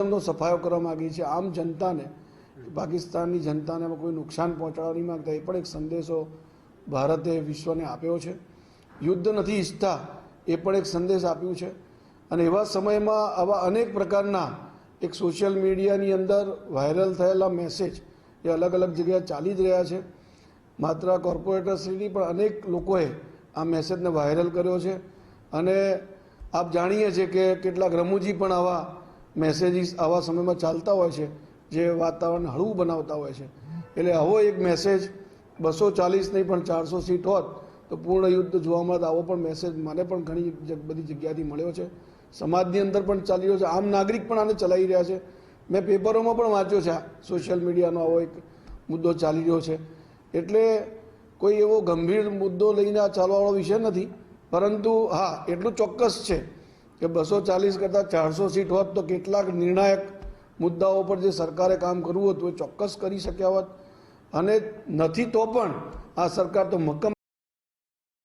નો સફાયો કરવા માગી છે આમ જનતાને, પાકિસ્તાનની જનતાને કોઈ નુકસાન પહોંચાડવા નહીં માગતા, એ પણ એક સંદેશો ભારતે વિશ્વને આપ્યો છે. યુદ્ધ નથી ઈચ્છતા એ પણ એક સંદેશ આપ્યું છે. અને એવા સમયમાં આવા અનેક પ્રકારના એક સોશિયલ મીડિયાની અંદર વાયરલ થયેલા મેસેજ એ અલગ અલગ જગ્યાએ ચાલી જ રહ્યા છે. માત્ર કોર્પોરેટરશ્રીની પણ અનેક લોકોએ આ મેસેજને વાયરલ કર્યો છે. અને આપ જાણીએ છીએ કે કેટલાક રમૂજી પણ આવા મેસેજીસ આવા સમયમાં ચાલતા હોય છે જે વાતાવરણ હળવું બનાવતા હોય છે. એટલે આવો એક મેસેજ 240 નહીં પણ 400 સીટ હોત તો પૂર્ણ યુદ્ધ જોવા મળે. આવો પણ મેસેજ મને પણ ઘણી બધી જગ્યાથી મળ્યો છે, સમાજની અંદર પણ ચાલી રહ્યો છે, આમ નાગરિક પણ આને ચલાવી રહ્યા છે. મેં પેપરોમાં પણ વાંચ્યો છે, સોશિયલ મીડિયાનો આવો એક મુદ્દો ચાલી રહ્યો છે. એટલે કોઈ એવો ગંભીર મુદ્દો લઈને આ ચાલવાવાળો વિષય નથી, પરંતુ હા એટલું ચોક્કસ છે કે 240 કરતાં 400 સીટ હોત તો કેટલાક નિર્ણાયક મુદ્દાઓ પર જે સરકારે કામ કરવું હતું એ ચોક્કસ કરી શક્યા હોત. અને નથી તો પણ આ સરકાર તો મક્કમ